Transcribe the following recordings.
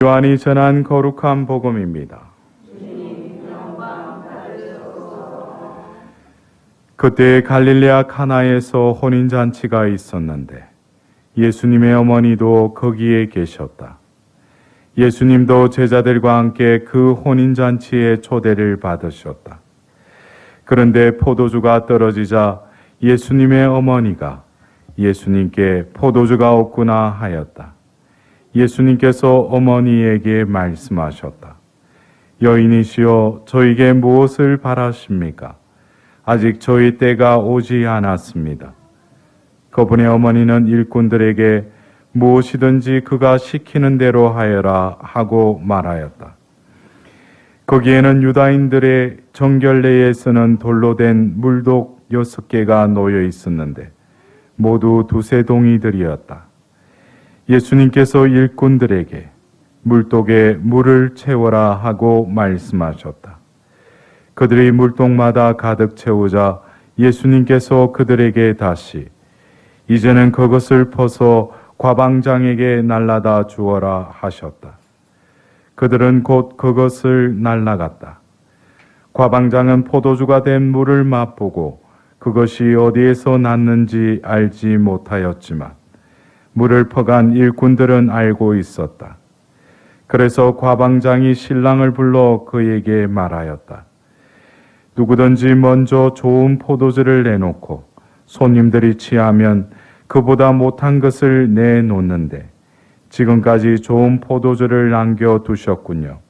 요한이 전한 거룩한 복음입니다. 그때 갈릴레아 카나에서 혼인잔치가 있었는데 예수님의 어머니도 거기에 계셨다. 예수님도 제자들과 함께 그 혼인잔치의 초대를 받으셨다. 그런데 포도주가 떨어지자 예수님의 어머니가 예수님께 포도주가 없구나 하였다. 예수님께서 어머니에게 말씀하셨다. 여인이시여, 저에게 무엇을 바라십니까? 아직 저희 때가 오지 않았습니다. 그분의 어머니는 일꾼들에게 무엇이든지 그가 시키는 대로 하여라 하고 말하였다. 거기에는 유다인들의 정결례에 쓰는 돌로 된 물독 6개가 놓여 있었는데 모두 두세 동이들이었다. 예수님께서 일꾼들에게 물독에 물을 채워라 하고 말씀하셨다. 그들이 물독마다 가득 채우자 예수님께서 그들에게 다시 이제는 그것을 퍼서 과방장에게 날라다 주어라 하셨다. 그들은 곧 그것을 날라갔다. 과방장은 포도주가 된 물을 맛보고 그것이 어디에서 났는지 알지 못하였지만 물을 퍼간 일꾼들은 알고 있었다. 그래서 과방장이 신랑을 불러 그에게 말하였다. 누구든지 먼저 좋은 포도주를 내놓고 손님들이 취하면 그보다 못한 것을 내놓는데 지금까지 좋은 포도주를 남겨두셨군요.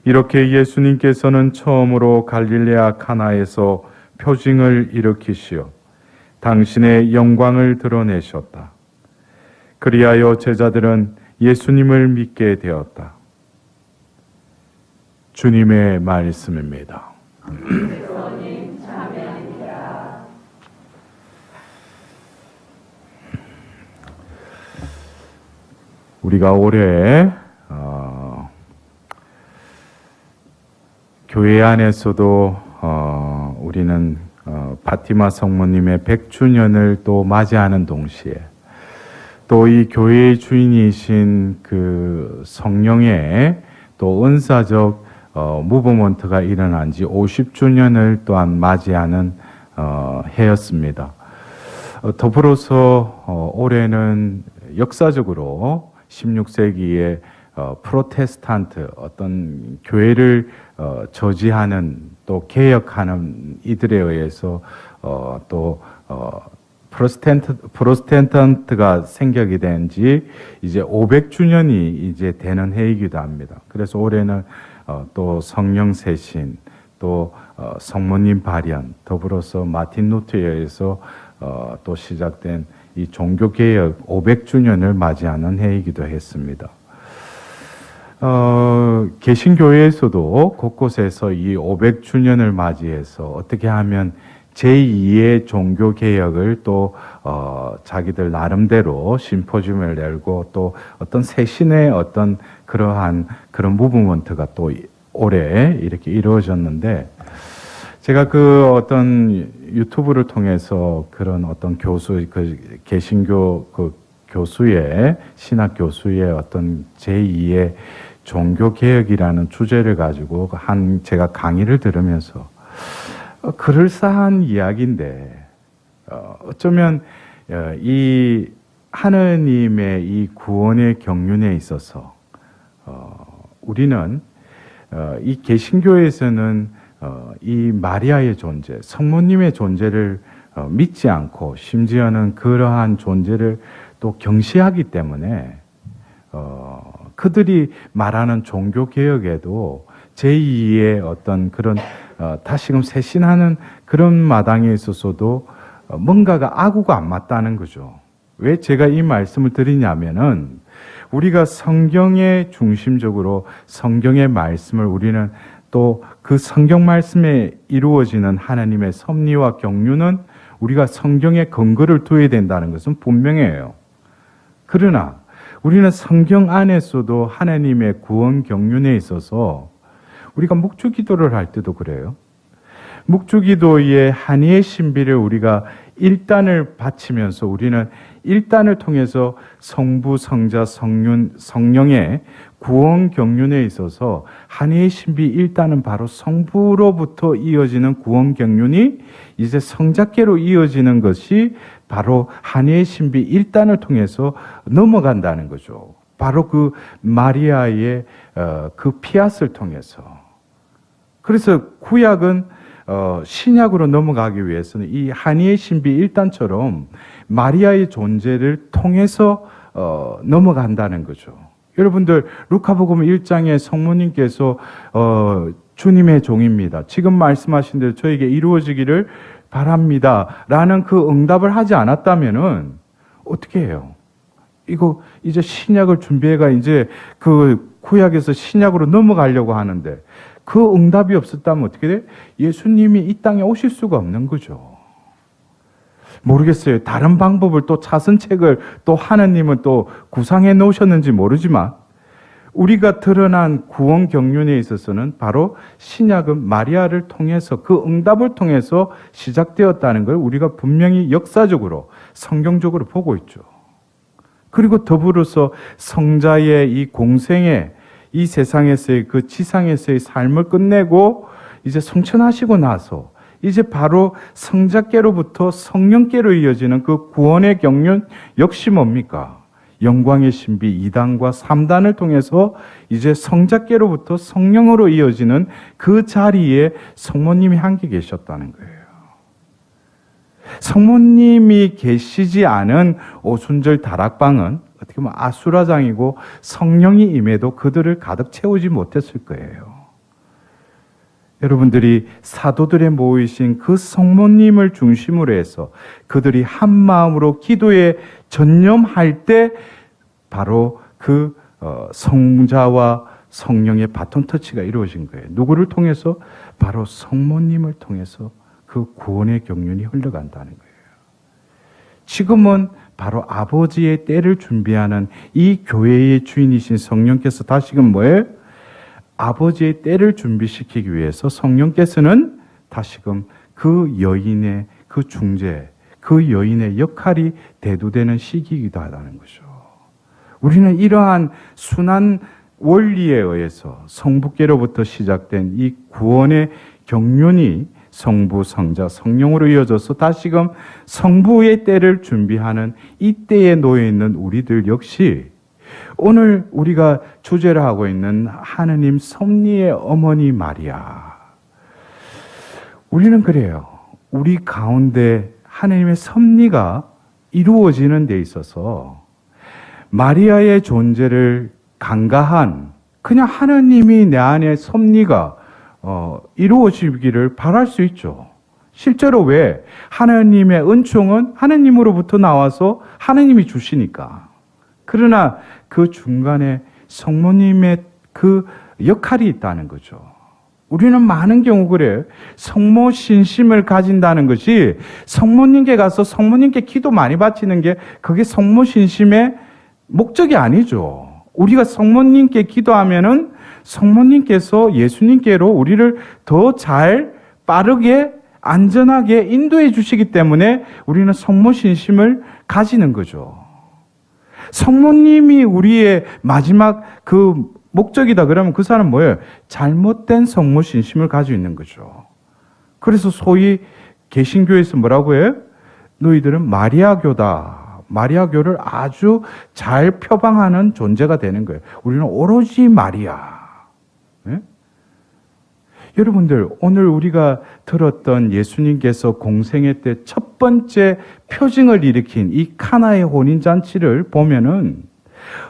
이렇게 예수님께서는 처음으로 갈릴레아 카나에서 표징을 일으키시어 당신의 영광을 드러내셨다. 그리하여 제자들은 예수님을 믿게 되었다. 주님의 말씀입니다. 우리가 올해 교회 안에서도 우리는 파티마 성모님의 100주년을 또 맞이하는 동시에 또 이 교회의 주인이신 그 성령의 또 은사적 무브먼트가 일어난 지 50주년을 또한 맞이하는 해였습니다. 더불어서 올해는 역사적으로 16세기에 프로테스탄트 어떤 교회를 저지하는 또 개혁하는 이들에 의해서 또 프로테스탄트가 생겨게 된 지 이제 500주년이 이제 되는 해이기도 합니다. 그래서 올해는 또 성령 세신, 또 성모님 발현, 더불어서 마틴 루터에 의해서 또 시작된 이 종교개혁 500주년을 맞이하는 해이기도 했습니다. 개신교회에서도 곳곳에서 이 500주년을 맞이해서 어떻게 하면 제2의 종교개혁을 또 자기들 나름대로 심포지움을 열고 또 어떤 새신의 어떤 그러한 그런 무브먼트가 또 올해 이렇게 이루어졌는데 제가 그 어떤 유튜브를 통해서 그런 어떤 교수, 그 개신교 그 교수의, 신학 교수의 어떤 제2의 종교개혁이라는 주제를 가지고 제가 강의를 들으면서 그럴싸한 이야기인데, 어쩌면 이 하느님의 이 구원의 경륜에 있어서, 우리는 이 개신교에서는 이 마리아의 존재, 성모님의 존재를 믿지 않고 심지어는 그러한 존재를 또 경시하기 때문에 그들이 말하는 종교개혁에도 제2의 어떤 그런 다시금 쇄신하는 그런 마당에 있어서도 뭔가가 아구가 안 맞다는 거죠. 왜 제가 이 말씀을 드리냐면은 우리가 성경의 중심적으로 성경의 말씀을 우리는 또 그 성경 말씀에 이루어지는 하나님의 섭리와 경륜은 우리가 성경에 근거를 둬야 된다는 것은 분명해요. 그러나 우리는 성경 안에서도 하나님의 구원 경륜에 있어서 우리가 묵주기도를 할 때도 그래요. 묵주기도의 한의의 신비를 우리가 일단을 바치면서 우리는 1단을 통해서 성부, 성자, 성령의 구원 경륜에 있어서 한해의 신비 1단은 바로 성부로부터 이어지는 구원 경륜이 이제 성자께로 이어지는 것이 바로 한해의 신비 1단을 통해서 넘어간다는 거죠. 바로 그 마리아의 그 피앗을 통해서. 그래서 구약은 신약으로 넘어가기 위해서는 이 한의의 신비 1단처럼 마리아의 존재를 통해서 넘어간다는 거죠. 여러분들 루카복음 1장에 성모님께서 주님의 종입니다. 지금 말씀하신 대로 저에게 이루어지기를 바랍니다. 라는 그 응답을 하지 않았다면은 어떻게 해요? 이거 이제 신약을 준비해가 이제 그 구약에서 신약으로 넘어가려고 하는데 그 응답이 없었다면 어떻게 돼? 예수님이 이 땅에 오실 수가 없는 거죠. 모르겠어요. 다른 방법을 또 차선책을 또 하느님은 또 구상해 놓으셨는지 모르지만 우리가 드러난 구원 경륜에 있어서는 바로 신약은 마리아를 통해서 그 응답을 통해서 시작되었다는 걸 우리가 분명히 역사적으로 성경적으로 보고 있죠. 그리고 더불어서 성자의 이 공생의 이 세상에서의 그 지상에서의 삶을 끝내고 이제 성천하시고 나서 이제 바로 성자께로부터 성령께로 이어지는 그 구원의 경륜 역시 뭡니까? 영광의 신비 2단과 3단을 통해서 이제 성자께로부터 성령으로 이어지는 그 자리에 성모님이 함께 계셨다는 거예요. 성모님이 계시지 않은 오순절 다락방은 어떻게 보면 아수라장이고 성령이 임해도 그들을 가득 채우지 못했을 거예요. 여러분들이 사도들의 모이신 그 성모님을 중심으로 해서 그들이 한 마음으로 기도에 전념할 때 바로 그 성자와 성령의 바톤 터치가 이루어진 거예요. 누구를 통해서? 바로 성모님을 통해서 그 구원의 경륜이 흘러간다는 거예요. 지금은 바로 아버지의 때를 준비하는 이 교회의 주인이신 성령께서 다시금 뭐예요? 아버지의 때를 준비시키기 위해서 성령께서는 다시금 그 여인의 그 중재, 그 여인의 역할이 대두되는 시기이기도 하다는 거죠. 우리는 이러한 순환 원리에 의해서 성부께로부터 시작된 이 구원의 경륜이 성부, 성자, 성령으로 이어져서 다시금 성부의 때를 준비하는 이 때에 놓여 있는 우리들 역시 오늘 우리가 주제를 하고 있는 하느님 섭리의 어머니 마리아. 우리는 그래요. 우리 가운데 하느님의 섭리가 이루어지는 데 있어서 마리아의 존재를 간과한 그냥 하느님이 내 안에 섭리가 이루어지기를 바랄 수 있죠. 실제로 왜? 하느님의 은총은 하느님으로부터 나와서 하느님이 주시니까. 그러나 그 중간에 성모님의 그 역할이 있다는 거죠. 우리는 많은 경우 그래요. 성모 신심을 가진다는 것이 성모님께 가서 성모님께 기도 많이 바치는 게 그게 성모 신심의 목적이 아니죠. 우리가 성모님께 기도하면은 성모님께서 예수님께로 우리를 더 잘 빠르게 안전하게 인도해 주시기 때문에 우리는 성모 신심을 가지는 거죠. 성모님이 우리의 마지막 그 목적이다 그러면 그 사람은 뭐예요? 잘못된 성모 신심을 가지고 있는 거죠. 그래서 소위 개신교에서 뭐라고 해요? 너희들은 마리아교다. 마리아교를 아주 잘 표방하는 존재가 되는 거예요. 우리는 오로지 마리아. 네? 여러분들 오늘 우리가 들었던 예수님께서 공생애 때 첫 번째 표징을 일으킨 이 카나의 혼인잔치를 보면은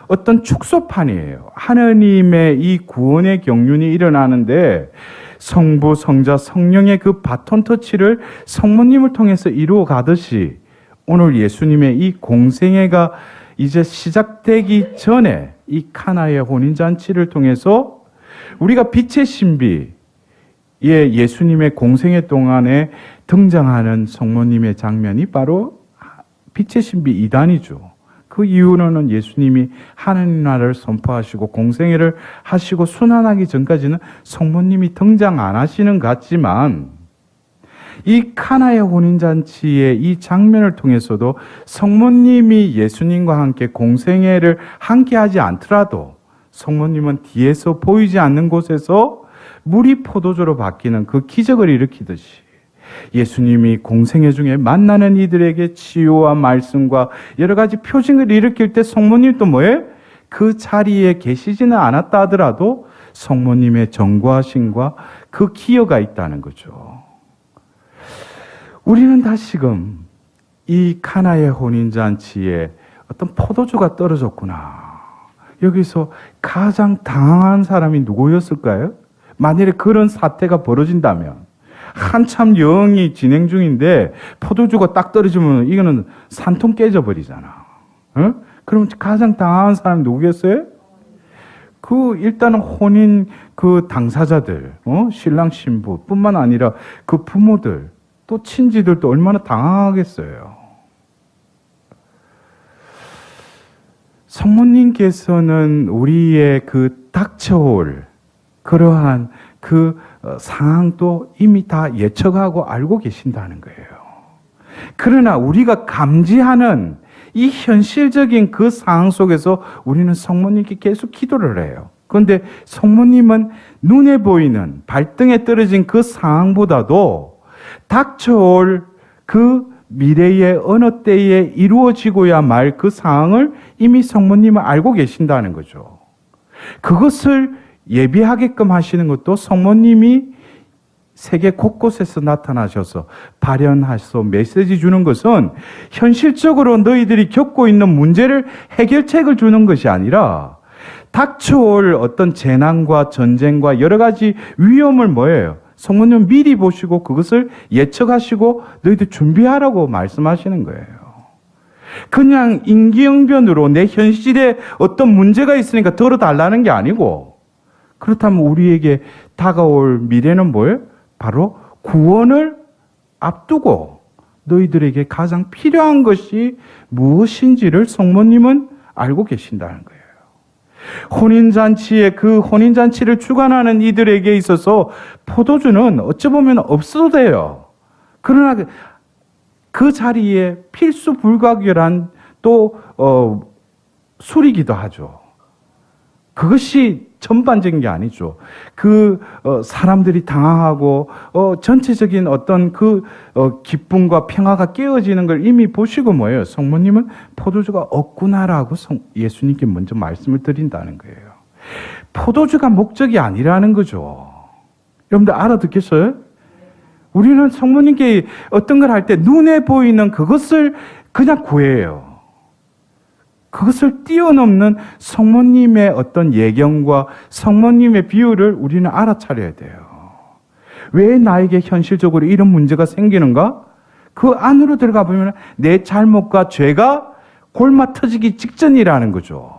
어떤 축소판이에요. 하느님의 이 구원의 경륜이 일어나는데 성부, 성자, 성령의 그 바톤 터치를 성모님을 통해서 이루어 가듯이 오늘 예수님의 이 공생애가 이제 시작되기 전에 이 카나의 혼인잔치를 통해서 우리가 빛의 신비, 예수님의 공생애 동안에 등장하는 성모님의 장면이 바로 빛의 신비 2단이죠. 그 이유는 예수님이 하나님 나라를 선포하시고 공생애를 하시고 순환하기 전까지는 성모님이 등장 안 하시는 것 같지만 이 카나의 혼인잔치의 이 장면을 통해서도 성모님이 예수님과 함께 공생애를 함께 하지 않더라도 성모님은 뒤에서 보이지 않는 곳에서 물이 포도주로 바뀌는 그 기적을 일으키듯이 예수님이 공생애 중에 만나는 이들에게 치유와 말씀과 여러 가지 표징을 일으킬 때 성모님도 뭐예요? 그 자리에 계시지는 않았다 하더라도 성모님의 전과하심과 그 기여가 있다는 거죠. 우리는 다시금 이 카나의 혼인잔치에 어떤 포도주가 떨어졌구나. 여기서 가장 당황한 사람이 누구였을까요? 만일에 그런 사태가 벌어진다면 한참 여행이 진행 중인데 포도주가 딱 떨어지면 이거는 산통 깨져버리잖아. 어? 그럼 가장 당황한 사람이 누구겠어요? 일단은 혼인 그 당사자들, 신랑 신부뿐만 아니라 그 부모들, 또 친지들도 얼마나 당황하겠어요. 성모님께서는 우리의 그 닥쳐올 그러한 그 상황도 이미 다 예측하고 알고 계신다는 거예요. 그러나 우리가 감지하는 이 현실적인 그 상황 속에서 우리는 성모님께 계속 기도를 해요. 그런데 성모님은 눈에 보이는 발등에 떨어진 그 상황보다도 닥쳐올 그 미래의 어느 때에 이루어지고야 말 그 상황을 이미 성모님은 알고 계신다는 거죠. 그것을 예비하게끔 하시는 것도 성모님이 세계 곳곳에서 나타나셔서 발현하셔서 메시지 주는 것은 현실적으로 너희들이 겪고 있는 문제를 해결책을 주는 것이 아니라 닥쳐올 어떤 재난과 전쟁과 여러 가지 위험을 뭐예요? 성모님은 미리 보시고 그것을 예측하시고 너희들 준비하라고 말씀하시는 거예요. 그냥 임기응변으로 내 현실에 어떤 문제가 있으니까 덜어달라는 게 아니고, 그렇다면 우리에게 다가올 미래는 뭐예요? 바로 구원을 앞두고 너희들에게 가장 필요한 것이 무엇인지를 성모님은 알고 계신다는 거예요. 그 혼인잔치를 주관하는 이들에게 있어서 포도주는 어찌 보면 없어도 돼요. 그러나 그 자리에 필수 불가결한 또 술이기도 하죠. 그것이 전반적인 게 아니죠. 사람들이 당황하고 전체적인 어떤 기쁨과 평화가 깨어지는 걸 이미 보시고 뭐예요? 성모님은 포도주가 없구나라고 예수님께 먼저 말씀을 드린다는 거예요. 포도주가 목적이 아니라는 거죠. 여러분들 알아듣겠어요? 우리는 성모님께 어떤 걸 할 때 눈에 보이는 그것을 그냥 구해요. 그것을 뛰어넘는 성모님의 어떤 예경과 성모님의 비유를 우리는 알아차려야 돼요. 왜 나에게 현실적으로 이런 문제가 생기는가? 그 안으로 들어가 보면 내 잘못과 죄가 골마 터지기 직전이라는 거죠.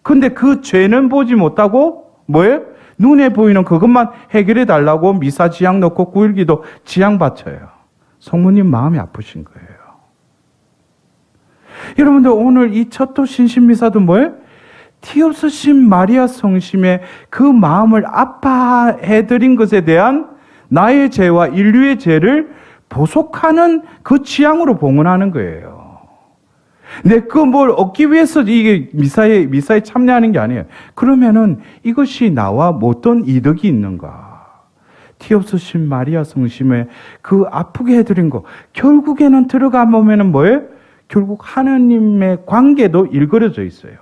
근데 그 죄는 보지 못하고 뭐예요? 눈에 보이는 그것만 해결해 달라고 미사 지향 넣고 9일기도 지향 바쳐요. 성모님 마음이 아프신 거예요. 여러분들 오늘 이 첫도 신신미사도 뭐예요? 티 없으신 마리아 성심의 그 마음을 아파해드린 것에 대한 나의 죄와 인류의 죄를 보속하는 그 취향으로 봉헌하는 거예요. 내 뭘 얻기 위해서 이게 미사에 참여하는 게 아니에요. 그러면은 이것이 나와 어떤 이득이 있는가? 티 없으신 마리아 성심에 그 아프게 해드린 거 결국에는 들어가 보면은 뭐예요? 결국 하나님의 관계도 일그러져 있어요.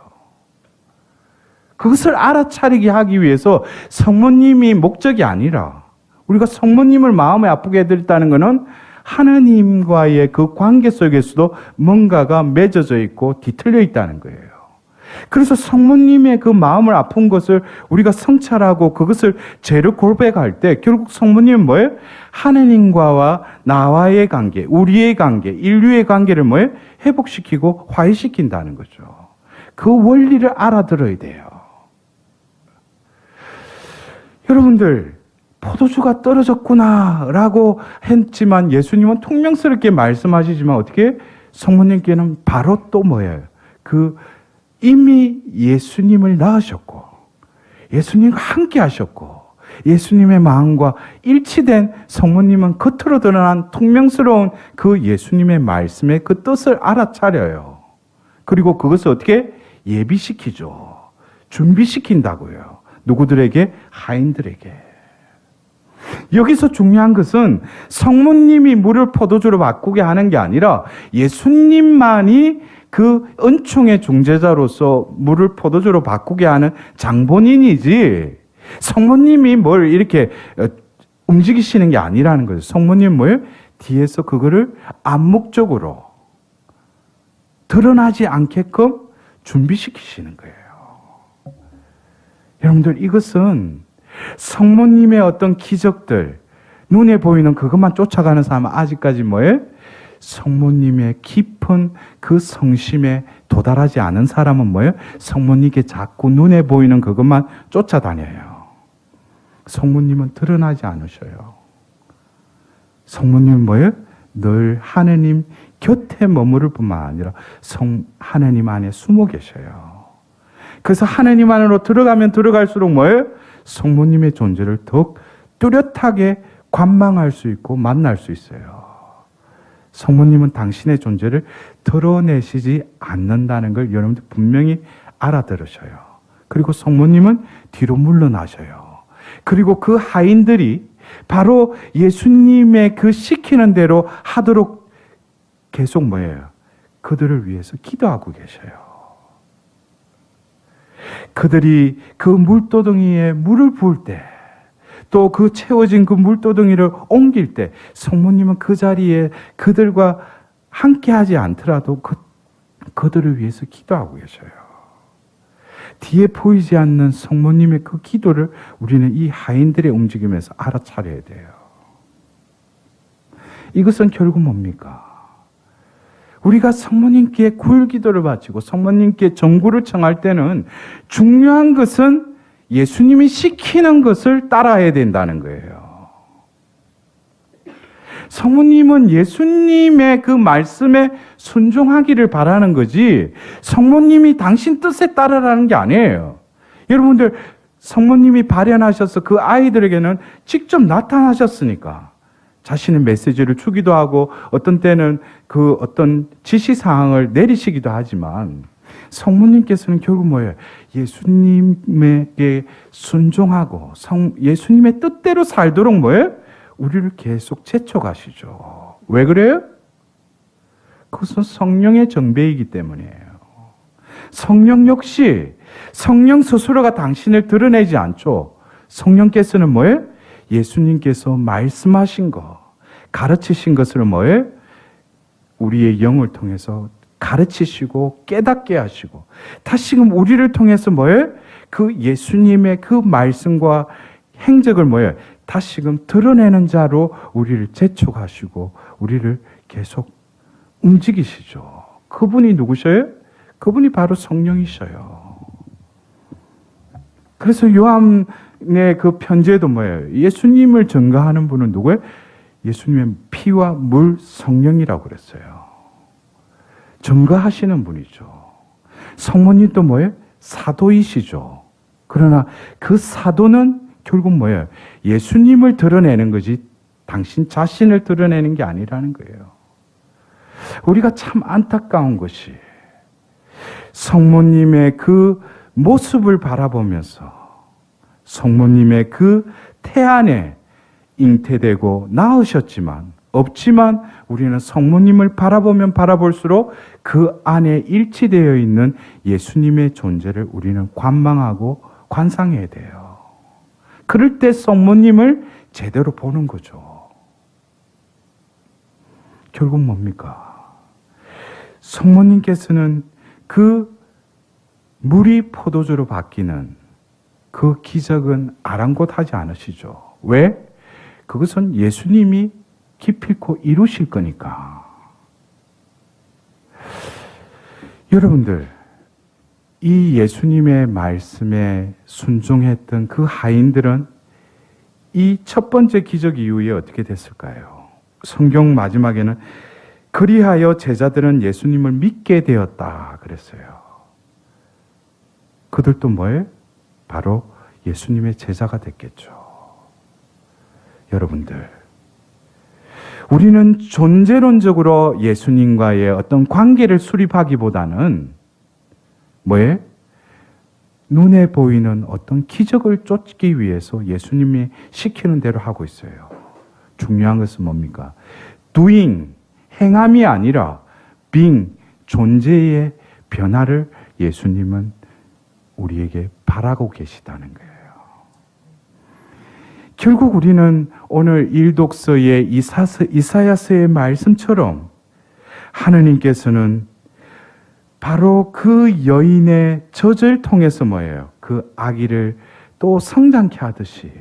그것을 알아차리게 하기 위해서 성모님이 목적이 아니라 우리가 성모님을 마음에 아프게 해드렸다는 것은 하나님과의 그 관계 속에서도 뭔가가 맺어져 있고 뒤틀려 있다는 거예요. 그래서 성모님의 그 마음을 아픈 것을 우리가 성찰하고 그것을 죄를 고백할 때 결국 성모님은 뭐예요? 하나님과 나와의 관계, 우리의 관계, 인류의 관계를 뭐예요? 회복시키고 화해시킨다는 거죠. 그 원리를 알아들어야 돼요. 여러분들 포도주가 떨어졌구나라고 했지만 예수님은 통명스럽게 말씀하시지만 어떻게 성모님께는 바로 또 뭐예요? 이미 예수님을 낳으셨고 예수님과 함께 하셨고 예수님의 마음과 일치된 성모님은 겉으로 드러난 통명스러운 그 예수님의 말씀의 그 뜻을 알아차려요. 그리고 그것을 어떻게 예비시키죠. 준비시킨다고요. 누구들에게? 하인들에게. 여기서 중요한 것은 성모님이 물을 포도주로 바꾸게 하는 게 아니라 예수님만이 그 은총의 중재자로서 물을 포도주로 바꾸게 하는 장본인이지 성모님이 뭘 이렇게 움직이시는 게 아니라는 거죠. 성모님 뭘 뒤에서 그거를 암묵적으로 드러나지 않게끔 준비시키시는 거예요. 여러분들 이것은 성모님의 어떤 기적들, 눈에 보이는 그것만 쫓아가는 사람은 아직까지 뭐예요? 성모님의 깊은 그 성심에 도달하지 않은 사람은 뭐예요? 성모님께 자꾸 눈에 보이는 그것만 쫓아다녀요. 성모님은 드러나지 않으셔요. 성모님은 뭐예요? 늘 하느님 곁에 머무를 뿐만 아니라 하느님 안에 숨어 계셔요. 그래서 하느님 안으로 들어가면 들어갈수록 뭐예요? 성모님의 존재를 더욱 뚜렷하게 관망할 수 있고 만날 수 있어요. 성모님은 당신의 존재를 드러내시지 않는다는 걸 여러분들 분명히 알아들으셔요. 그리고 성모님은 뒤로 물러나셔요. 그리고 그 하인들이 바로 예수님의 그 시키는 대로 하도록 계속 뭐예요? 그들을 위해서 기도하고 계셔요. 그들이 그 물도덩이에 물을 부을 때, 또 그 채워진 그 물도덩이를 옮길 때 성모님은 그 자리에 그들과 함께 하지 않더라도 그들을 위해서 기도하고 계셔요. 뒤에 보이지 않는 성모님의 그 기도를 우리는 이 하인들의 움직임에서 알아차려야 돼요. 이것은 결국 뭡니까? 우리가 성모님께 구일기도를 바치고 성모님께 정구를 청할 때는 중요한 것은 예수님이 시키는 것을 따라야 된다는 거예요. 성모님은 예수님의 그 말씀에 순종하기를 바라는 거지 성모님이 당신 뜻에 따르라는 게 아니에요. 여러분들 성모님이 발현하셔서 그 아이들에게는 직접 나타나셨으니까 자신의 메시지를 주기도 하고 어떤 때는 그 어떤 지시사항을 내리시기도 하지만 성모님께서는 결국 뭐예요? 예수님에게 순종하고 예수님의 뜻대로 살도록 뭐예요? 우리를 계속 제쳐가시죠. 왜 그래요? 그것은 성령의 정배이기 때문이에요. 성령 역시 성령 스스로가 당신을 드러내지 않죠. 성령께서는 뭐예요? 예수님께서 말씀하신 거, 가르치신 것을 뭐예요? 우리의 영을 통해서 가르치시고 깨닫게 하시고 다시금 우리를 통해서 뭐예요? 그 예수님의 그 말씀과 행적을 뭐예요? 다시금 드러내는 자로 우리를 재촉하시고 우리를 계속 움직이시죠. 그분이 누구셔요? 그분이 바로 성령이셔요. 그래서 요한의 그 편지에도 뭐예요? 예수님을 증거하는 분은 누구예요? 예수님의 피와 물 성령이라고 그랬어요. 증거하시는 분이죠. 성모님도 뭐예요? 사도이시죠. 그러나 그 사도는 결국 뭐예요? 예수님을 드러내는 거지 당신 자신을 드러내는 게 아니라는 거예요. 우리가 참 안타까운 것이 성모님의 그 모습을 바라보면서 성모님의 그 태안에 잉태되고 낳으셨지만 없지만 우리는 성모님을 바라보면 바라볼수록 그 안에 일치되어 있는 예수님의 존재를 우리는 관망하고 관상해야 돼요. 그럴 때 성모님을 제대로 보는 거죠. 결국 뭡니까? 성모님께서는 그 물이 포도주로 바뀌는 그 기적은 아랑곳하지 않으시죠. 왜? 그것은 예수님이 기필코 이루실 거니까. 여러분들, 이 예수님의 말씀에 순종했던 그 하인들은 이 첫 번째 기적 이후에 어떻게 됐을까요? 성경 마지막에는 그리하여 제자들은 예수님을 믿게 되었다 그랬어요. 그들도 뭐예요? 바로 예수님의 제자가 됐겠죠. 여러분들, 우리는 존재론적으로 예수님과의 어떤 관계를 수립하기보다는 뭐에? 눈에 보이는 어떤 기적을 쫓기 위해서 예수님이 시키는 대로 하고 있어요. 중요한 것은 뭡니까? doing, 행함이 아니라 being, 존재의 변화를 예수님은 우리에게 바라고 계시다는 거예요. 결국 우리는 오늘 일독서의 이사야서의 말씀처럼 하느님께서는 바로 그 여인의 젖을 통해서 뭐예요? 그 아기를 또 성장케 하듯이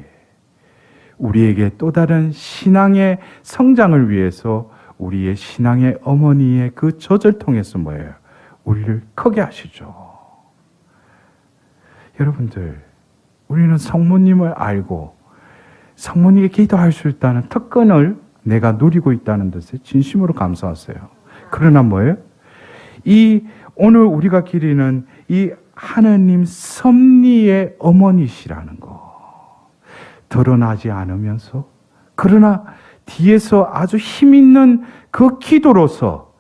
우리에게 또 다른 신앙의 성장을 위해서 우리의 신앙의 어머니의 그 젖을 통해서 뭐예요? 우리를 크게 하시죠. 여러분들, 우리는 성모님을 알고 성모님께 기도할 수 있다는 특권을 내가 누리고 있다는 것에 진심으로 감사하세요. 그러나 뭐예요? 오늘 우리가 기리는 이 하느님 섭리의 어머니시라는 거 드러나지 않으면서, 그러나 뒤에서 아주 힘있는 그 기도로서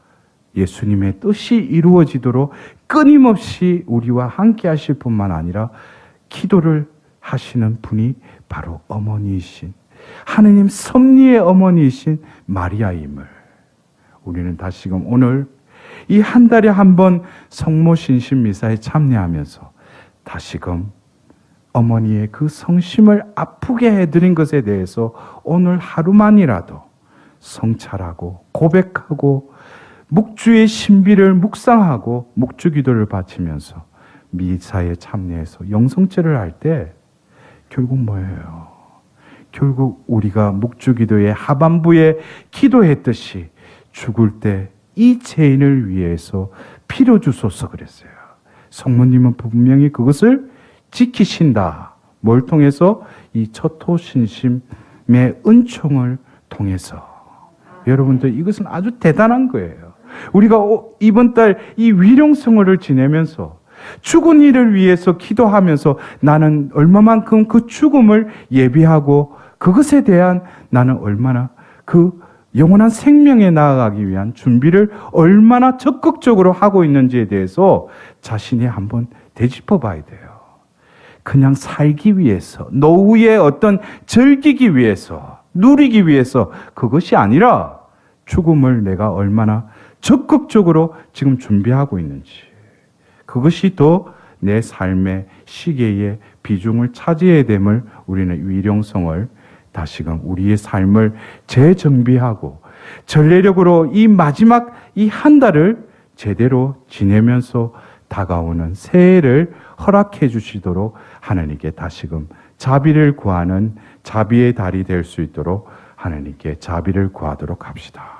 예수님의 뜻이 이루어지도록 끊임없이 우리와 함께 하실 뿐만 아니라 기도를 하시는 분이 바로 어머니이신 하느님 섭리의 어머니이신 마리아임을 우리는 다시금 오늘 이 한 달에 한 번 성모 신신 미사에 참여하면서 다시금 어머니의 그 성심을 아프게 해드린 것에 대해서 오늘 하루만이라도 성찰하고 고백하고 묵주의 신비를 묵상하고 묵주기도를 바치면서 미사에 참여해서 영성체를 할 때 결국 뭐예요? 결국 우리가 묵주기도의 하반부에 기도했듯이 죽을 때 이 죄인을 위해서 피로 주소서 그랬어요. 성모님은 분명히 그것을 지키신다. 뭘 통해서? 이 처토신심의 은총을 통해서. 여러분들, 이것은 아주 대단한 거예요. 우리가 이번 달 이 위령성어를 지내면서 죽은 이를 위해서 기도하면서 나는 얼마만큼 그 죽음을 예비하고 그것에 대한 나는 얼마나 그 영원한 생명에 나아가기 위한 준비를 얼마나 적극적으로 하고 있는지에 대해서 자신이 한번 되짚어 봐야 돼요. 그냥 살기 위해서, 노후에 어떤 즐기기 위해서, 누리기 위해서 그것이 아니라 죽음을 내가 얼마나 적극적으로 지금 준비하고 있는지, 그것이 더 내 삶의 시계의 비중을 차지해야 됨을 우리는 위령성을 다시금 우리의 삶을 재정비하고 전례력으로 이 마지막 이 한 달을 제대로 지내면서 다가오는 새해를 허락해 주시도록 하나님께 다시금 자비를 구하는 자비의 달이 될 수 있도록 하나님께 자비를 구하도록 합시다.